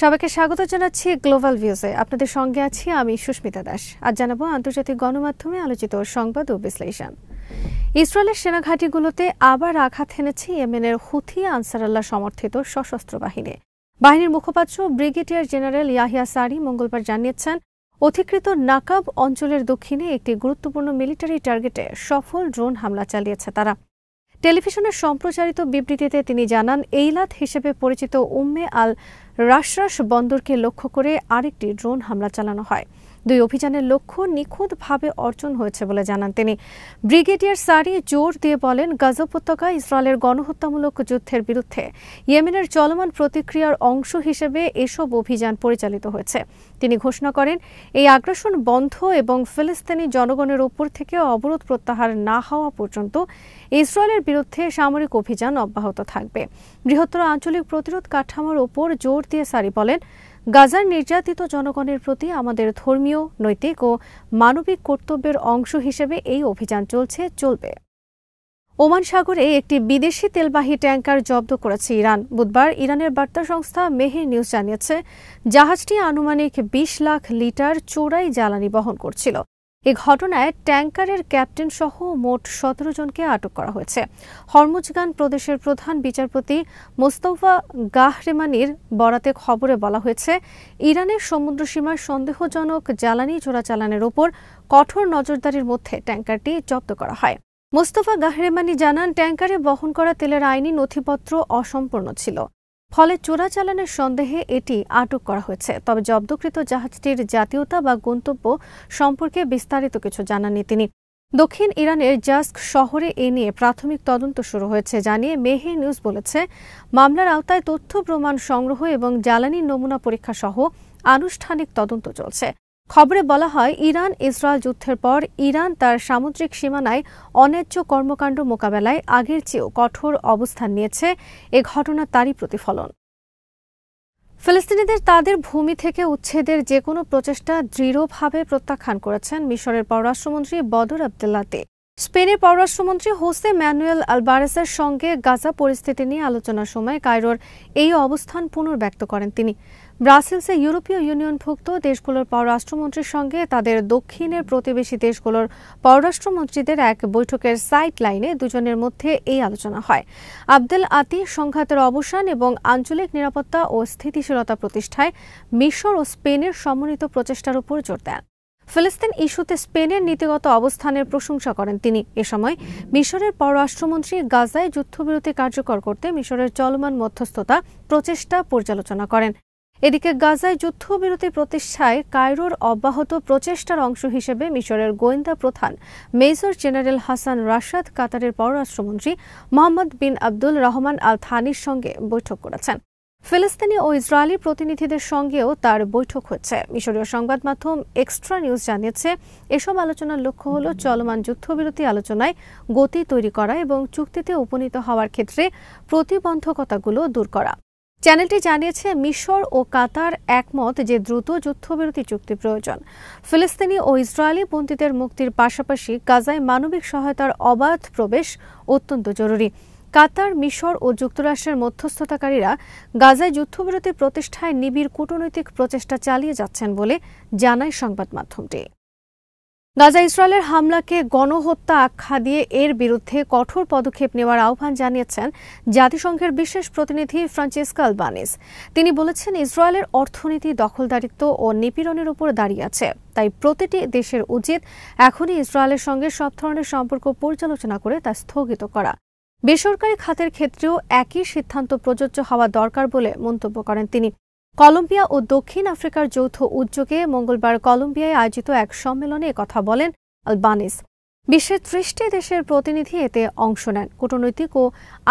সবাইকে স্বাগত জানাচ্ছি গ্লোবাল ভিউজে। আপনাদের সঙ্গে আছি আমি সুস্মিতা দাস। আজ জানাবো আন্তর্জাতিক গণমাধ্যমে আলোচিত সংবাদ ও বিশ্লেষণ। ইসরায়েলের সেনাঘাঁটিগুলোতে আবার আঘাত হেনেছে ইয়েমেনের হুথি আনসারুল্লাহ সমর্থিত সশস্ত্র বাহিনী। বাহিনীর মুখপাত্র ব্রিগেডিয়ার জেনারেল ইয়াহিয়া সারি মঙ্গলবার জানিয়েছেন, অধিকৃত নাকাব অঞ্চলের দক্ষিণে একটি গুরুত্বপূর্ণ মিলিটারি টার্গেটে সফল ড্রোন হামলা চালিয়েছে তারা। টেলিভিশনে সম্প্রচারিত বিবৃতিতে তিনি জানান, এইলাত হিসেবে পরিচিত উম্মে আল রাশরাশ বন্দরকে লক্ষ্য করে আরেকটি ড্রোন হামলা চালানো হয়। দুই অভিযানের লক্ষ্য নিখুঁতভাবে অর্জন হয়েছে বলে জানান তিনি। ব্রিগেডিয়ার সারি জোর দিয়ে বলেন, গাজা উপত্যকায় ইসরায়েলের গণহত্যামূলক যুদ্ধের বিরুদ্ধে ইয়েমেনের চলমান প্রতিক্রিয়ার অংশ হিসেবে এসব অভিযান পরিচালিত হয়েছে। তিনি ঘোষণা করেন, এই আগ্রাসন বন্ধ এবং ফিলিস্তিনি জনগণের উপর থেকে অবরোধ প্রত্যাহার না হওয়া পর্যন্ত ইসরায়েলের বিরুদ্ধে সামরিক অভিযান অব্যাহত থাকবে। বৃহত্তর আঞ্চলিক প্রতিরোধ কাঠামোর ওপর জোর দিয়ে সারি বলেন, গাজার নির্যাতিত জনগণের প্রতি আমাদের ধর্মীয়, নৈতিক ও মানবিক কর্তব্যের অংশ হিসেবে এই অভিযান চলবে। ওমান সাগরে একটি বিদেশি তেলবাহী ট্যাঙ্কার জব্দ করেছে ইরান। বুধবার ইরানের বার্তা সংস্থা মেহের নিউজ জানিয়েছে, জাহাজটি আনুমানিক 20 লাখ লিটার চোরাই জ্বালানি বহন করছিল। এই ঘটনায় ট্যাঙ্কারের ক্যাপ্টেন সহ মোট 17 জনকে আটক করা হয়েছে। হরমুজগান প্রদেশের প্রধান বিচারপতি মোস্তফা গাহরেমানির বরাতে খবরে বলা হয়েছে, ইরানের সমুদ্রসীমায় সন্দেহজনক জ্বালানি চোরাচালানের ওপর কঠোর নজরদারির মধ্যে ট্যাঙ্কারটি জব্দ করা হয়। মোস্তফা গাহরেমানি জানান, ট্যাঙ্কারে বহন করা তেলের আইনি নথিপত্র অসম্পূর্ণ ছিল, ফলে চোরাচালানের সন্দেহে এটি আটক করা হয়েছে। তবে জব্দকৃত জাহাজটির জাতীয়তা বা গন্তব্য সম্পর্কে বিস্তারিত কিছু জানাননি তিনি। দক্ষিণ ইরানের জাস্ক শহরে এ নিয়ে প্রাথমিক তদন্ত শুরু হয়েছে জানিয়ে মেহের নিউজ বলেছে, মামলার আওতায় তথ্য প্রমাণ সংগ্রহ এবং জ্বালানি নমুনা পরীক্ষা সহ আনুষ্ঠানিক তদন্ত চলছে। খবরে বলা হয়, ইরান ইসরায়েল যুদ্ধের পর ইরান তার সামুদ্রিক সীমানায় অন্যায্য কর্মকাণ্ড মোকাবেলায় আগের চেয়েও কঠোর অবস্থান নিয়েছে। এ ঘটনা তারই প্রতিফলন। ফিলিস্তিনিদের তাদের ভূমি থেকে উচ্ছেদের যেকোনো প্রচেষ্টা দৃঢ়ভাবে প্রত্যাখ্যান করেছেন মিশরের পররাষ্ট্রমন্ত্রী বদর আবদুল্লাতে। স্পেনের পররাষ্ট্রমন্ত্রী হোসে ম্যানুয়েল আলবারেসের সঙ্গে গাজা পরিস্থিতি নিয়ে আলোচনার সময় কায়রোর এই অবস্থান পুনর্ব্যক্ত করেন তিনি। ব্রাসেলসে ইউরোপীয় ইউনিয়নভুক্ত দেশগুলোর পররাষ্ট্রমন্ত্রীর সঙ্গে তাদের দক্ষিণের প্রতিবেশী দেশগুলোর পররাষ্ট্রমন্ত্রীদের এক বৈঠকের সাইড লাইনে দুজনের মধ্যে এই আলোচনা হয়। আবদেল আতি সংঘাতের অবসান এবং আঞ্চলিক নিরাপত্তা ও স্থিতিশীলতা প্রতিষ্ঠায় মিশর ও স্পেনের সমন্বিত প্রচেষ্টার উপর জোর দেন। ফিলিস্তিন ইস্যুতে স্পেনের নীতিগত অবস্থানের প্রশংসা করেন তিনি। এ সময় মিশরের পররাষ্ট্রমন্ত্রী গাজায় যুদ্ধবিরতি কার্যকর করতে মিশরের চলমান মধ্যস্থতা প্রচেষ্টা পর্যালোচনা করেন। এদিকে গাজায় যুদ্ধবিরতি প্রতিষ্ঠায় কায়রোর অব্যাহত প্রচেষ্টার অংশ হিসেবে মিশরের গোয়েন্দা প্রধান মেজর জেনারেল হাসান রাশাদ কাতারের পররাষ্ট্রমন্ত্রী মোহাম্মদ বিন আব্দুল রহমান আল থানির সঙ্গে বৈঠক করেছেন। ফিলিস্তিনি ও ইসরায়েলি প্রতিনিধিদের সঙ্গেও তার বৈঠক হচ্ছে। মিশরীয় সংবাদ মাধ্যম এক্সট্রা নিউজ জানিয়েছে, এসব আলোচনার লক্ষ্য হল চলমান যুদ্ধবিরতি আলোচনায় গতি তৈরি করা এবং চুক্তিতে উপনীত হওয়ার ক্ষেত্রে প্রতিবন্ধকতাগুলো দূর করা। চ্যানেলটি জানিয়েছে, মিশর ও কাতার একমত যে দ্রুত যুদ্ধবিরতি চুক্তি প্রয়োজন। ফিলিস্তিনি ও ইসরায়েলি বন্দীদের মুক্তির পাশাপাশি গাজায় মানবিক সহায়তার অবাধ প্রবেশ অত্যন্ত জরুরি। কাতার, মিশর ও যুক্তরাষ্ট্রের মধ্যস্থতাকারীরা গাজায় যুদ্ধবিরতি প্রতিষ্ঠায় নিবিড় কূটনৈতিক প্রচেষ্টা চালিয়ে যাচ্ছেন বলে জানায় সংবাদ মাধ্যমটি। গাজা ইসরায়েলের হামলাকে গণহত্যা আখ্যা দিয়ে এর বিরুদ্ধে কঠোর পদক্ষেপ নেওয়ার আহ্বান জানিয়েছেন জাতিসংঘের বিশেষ প্রতিনিধি ফ্রান্সেস্কা আলবানিস। তিনি বলেছেন, ইসরায়েলের অর্থনীতি দখলদারিত্ব ও নিপীড়নের উপর দাঁড়িয়ে আছে, তাই প্রতিটি দেশের উচিত এখনই ইসরায়েলের সঙ্গে সব ধরনের সম্পর্ক পর্যালোচনা করে তা স্থগিত করা। বেসরকারি খাতের ক্ষেত্রেও একই সিদ্ধান্ত প্রযোজ্য হওয়া দরকার বলে মন্তব্য করেন তিনি। কলম্বিয়া ও দক্ষিণ আফ্রিকার যৌথ উদ্যোগে মঙ্গলবার কলম্বিয়ায় আয়োজিত এক সম্মেলনে একথা বলেন আলবানিস। বিশ্বের 30টি দেশের প্রতিনিধি এতে অংশ নেন। কূটনৈতিক ও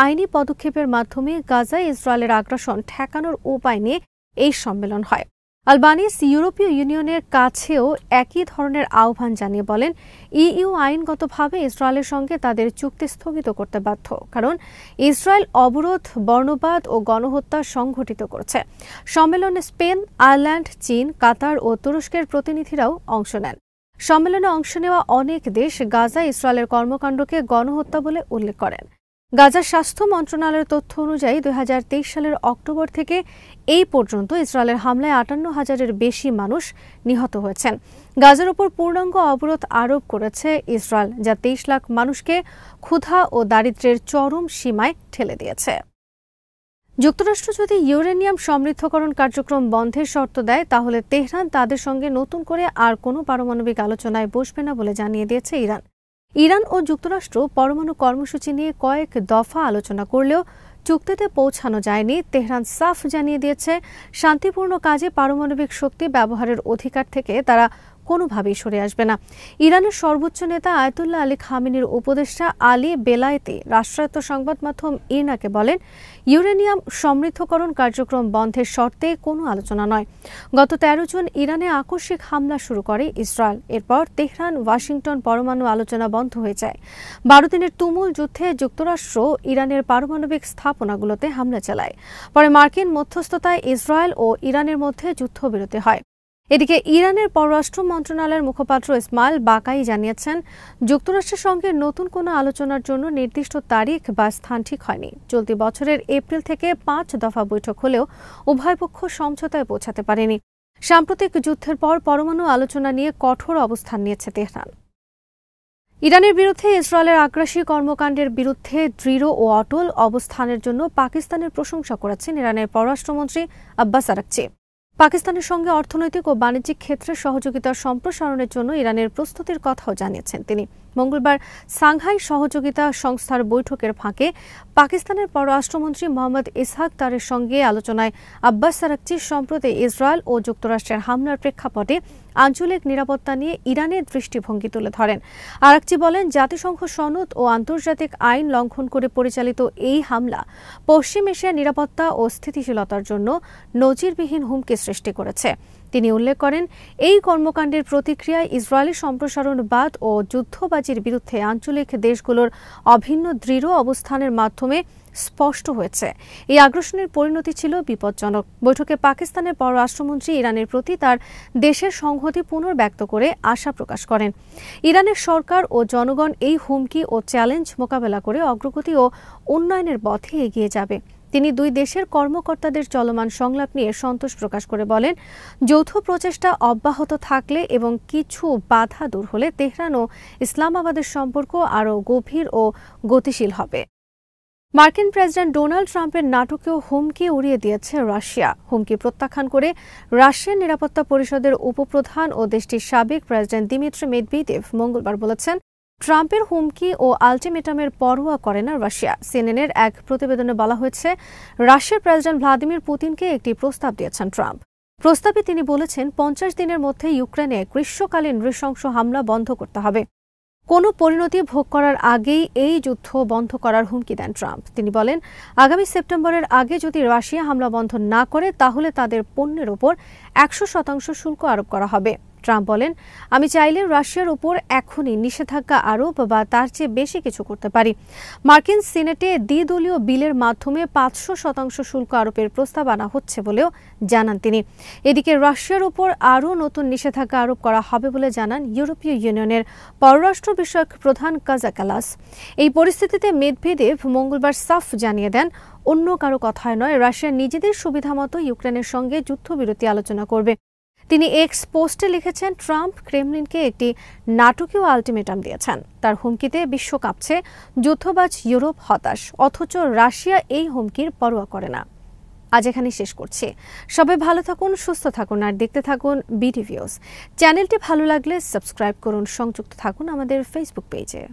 আইনি পদক্ষেপের মাধ্যমে গাজায় ইসরায়েলের আগ্রাসন ঠেকানোর উপায় নিয়ে এই সম্মেলন হয়। আলবানিস ইউরোপীয় ইউনিয়নের কাছেও একই ধরনের আহ্বান জানিয়ে বলেন, ইইউ আইনগতভাবে ইসরায়েলের সঙ্গে তাদের চুক্তি স্থগিত করতে বাধ্য, কারণ ইসরায়েল অবরোধ, বর্ণবাদ ও গণহত্যা সংঘটিত করছে। সম্মেলনে স্পেন, আয়ারল্যান্ড, চীন, কাতার ও তুরস্কের প্রতিনিধিরাও অংশ নেন। সম্মেলনে অংশ নেওয়া অনেক দেশ গাজায় ইসরায়েলের কর্মকাণ্ডকে গণহত্যা বলে উল্লেখ করেন। গাজার স্বাস্থ্য মন্ত্রণালয়ের তথ্য অনুযায়ী 2023 সালের অক্টোবর থেকে এই পর্যন্ত ইসরায়েলের হামলায় 58,000-এর বেশি মানুষ নিহত হয়েছেন। গাজার উপর পূর্ণাঙ্গ অবরোধ আরোপ করেছে ইসরায়েল, যা 23 লাখ মানুষকে ক্ষুধা ও দারিদ্র্যের চরম সীমায় ঠেলে দিয়েছে। যুক্তরাষ্ট্র যদি ইউরেনিয়াম সমৃদ্ধকরণ কার্যক্রম বন্ধের শর্ত দেয়, তাহলে তেহরান তাদের সঙ্গে নতুন করে আর কোনো পারমাণবিক আলোচনায় বসবে না বলে জানিয়ে দিয়েছে ইরান। ইরান ও যুক্তরাষ্ট্র পরমাণু কর্মসূচি নিয়ে কয়েক দফা আলোচনা করলেও চুক্তিতে পৌঁছানো যায়নি। তেহরান সাফ জানিয়ে দিয়েছে, শান্তিপূর্ণ কাজে পারমাণবিক শক্তি ব্যবহারের অধিকার থেকে তারা কোনোভাবেই সরে আসবে না। ইরানের সর্বোচ্চ নেতা আয়াতুল্লাহ আলী খামেনির উপদেষ্টা আলী বেলায়েতি রাষ্ট্রায়ত্ত সংবাদ মাধ্যম ইরনাকে বলেন, ইউরেনিয়াম সমৃদ্ধকরণ কার্যক্রম বন্ধের শর্তে কোনো আলোচনা নয়। গত 13 জুন ইরানে আকস্মিক হামলা শুরু করে ইসরায়েল। এরপর তেহরান ওয়াশিংটন পরমাণু আলোচনা বন্ধ হয়ে যায়। 12 দিনের তুমুল যুদ্ধে যুক্তরাষ্ট্র ইরানের পারমাণবিক স্থাপনাগুলোতে হামলা চালায়। পরে মার্কিন মধ্যস্থতায় ইসরায়েল ও ইরানের মধ্যে যুদ্ধবিরতি হয়। এদিকে ইরানের পররাষ্ট্র মন্ত্রণালয়ের মুখপাত্র ইসমাইল বাকাই জানিয়েছেন, যুক্তরাষ্ট্রের সঙ্গে নতুন কোনো আলোচনার জন্য নির্দিষ্ট তারিখ বা স্থান ঠিক হয়নি। চলতি বছরের এপ্রিল থেকে 5 দফা বৈঠক হলেও উভয় পক্ষ সমঝোতায় পৌঁছাতে পারেনি। সাম্প্রতিক যুদ্ধের পর পরমাণু আলোচনা নিয়ে কঠোর অবস্থান নিয়েছে তেহরান। ইরানের বিরুদ্ধে ইসরায়েলের আগ্রাসী কর্মকাণ্ডের বিরুদ্ধে দৃঢ় ও অটল অবস্থানের জন্য পাকিস্তানের প্রশংসা করেছেন ইরানের পররাষ্ট্রমন্ত্রী আব্বাস আরাকচি। পাকিস্তানের সঙ্গে অর্থনৈতিক ও বাণিজ্যিক ক্ষেত্রে সহযোগিতার সম্প্রসারণের জন্য ইরানের প্রস্তুতির কথাও জানিয়েছেন তিনি। মঙ্গলবার সাংহাই সহযোগিতা সংস্থার বৈঠকের ফাঁকে পাকিস্তানের পররাষ্ট্রমন্ত্রী মোহাম্মদ ইসহাক তারের সঙ্গে আলোচনায় আব্বাস আরাকচি সম্প্রতি ইসরায়েল ও যুক্তরাষ্ট্রের হামলার প্রেক্ষাপটে আঞ্চলিক নিরাপত্তা নিয়ে ইরানের দৃষ্টিভঙ্গি তুলে ধরেন। আরাকচি বলেন, জাতিসংঘ সনদ ও আন্তর্জাতিক আইন লঙ্ঘন করে পরিচালিত এই হামলা পশ্চিম এশিয়ার নিরাপত্তা ও স্থিতিশীলতার জন্য নজিরবিহীন হুমকি সৃষ্টি করেছে। তিনি উল্লেখ করেন, এই কর্মকাণ্ডের প্রতিক্রিয়ায় ইসরায়েলি সম্প্রসারণবাদ ও যুদ্ধবাজির বিরুদ্ধে আঞ্চলিক দেশগুলোর অভিন্ন দৃঢ় অবস্থানের মাধ্যমে স্পষ্ট হয়েছে। এই আগ্রাসনের পরিণতি ছিল বিপজ্জনক। বৈঠকে পাকিস্তানের পররাষ্ট্রমন্ত্রী ইরানের প্রতি তার দেশের সংহতি পুনর্ব্যক্ত করে আশা প্রকাশ করেন। ইরানের সরকার ও জনগণ এই হুমকি ও চ্যালেঞ্জ মোকাবেলা করে অগ্রগতি ও উন্নয়নের পথে এগিয়ে যাবে। তিনি দুই দেশের কর্মকর্তাদের চলমান সংলাপ নিয়ে সন্তোষ প্রকাশ করে বলেন, যৌথ প্রচেষ্টা অব্যাহত থাকলে এবং কিছু বাধা দূর হলে তেহরান ও ইসলামাবাদের সম্পর্ক আরও গভীর ও গতিশীল হবে। মার্কিন প্রেসিডেন্ট ডোনাল্ড ট্রাম্পের নাটকীয় হুমকি উড়িয়ে দিয়েছে রাশিয়া। হুমকি প্রত্যাখ্যান করে রাশিয়ার নিরাপত্তা পরিষদের উপপ্রধান ও দেশটির সাবেক প্রেসিডেন্ট দিমিত্রি মেদভেদেভ মঙ্গলবার বলেছেন, ট্রাম্পের হুমকি ও আলটিমেটামের পরোয়া করে না রাশিয়া। সিএনএনের এক প্রতিবেদনে বলা হয়েছে, রাশিয়ার প্রেসিডেন্ট ভ্লাদিমির পুতিনকে একটি প্রস্তাব দিয়েছেন ট্রাম্প। প্রস্তাবে তিনি বলেছেন, 50 দিনের মধ্যে ইউক্রেনে গ্রীষ্মকালীন নৃশংস হামলা বন্ধ করতে হবে। কোনো পরিণতি ভোগ করার আগেই এই যুদ্ধ বন্ধ করার হুমকি দেন ট্রাম্প। তিনি বলেন, আগামী সেপ্টেম্বরের আগে যদি রাশিয়া হামলা বন্ধ না করে, তাহলে তাদের পণ্যের ওপর 100% শুল্ক আরোপ করা হবে। ট্রাম্প বলেন, আমি চাইলে রাশিয়ার উপর এখনই নিষেধাজ্ঞা আরোপ বা তার চেয়ে বেশি কিছু করতে পারি। মার্কিন সিনেটে দ্বিদলীয় বিলের মাধ্যমে 500% শুল্ক আরোপের প্রস্তাব আনা হচ্ছে বলেও জানান তিনি। এদিকে রাশিয়ার উপর আরও নতুন নিষেধাজ্ঞা আরোপ করা হবে বলে জানান ইউরোপীয় ইউনিয়নের পররাষ্ট্র বিষয়ক প্রধান কাজা কালাস। এই পরিস্থিতিতে মেদভেদেভ মঙ্গলবার সাফ জানিয়ে দেন, অন্য কারো কথায় নয়, রাশিয়া নিজেদের সুবিধামতো ইউক্রেনের সঙ্গে যুদ্ধবিরতি আলোচনা করবে। তিনি এক্স পোস্টে লিখেছেন, ট্রাম্প ক্রেমলিনকে একটি নাটকীয় আলটিমেটাম দিয়েছেন। তার হুমকিতে বিশ্ব কাঁপছে, যুদ্ধবাজ ইউরোপ হতাশ, অথচ রাশিয়া এই হুমকির পরোয়া করে না। আজ এখানে শেষ করছি। সবাই ভালো থাকুন, সুস্থ থাকুন আর দেখতে থাকুন বিডি ভিউজ। চ্যানেলটি ভালো লাগলে সাবস্ক্রাইব করুন, সংযুক্ত থাকুন আমাদের ফেসবুক পেজে।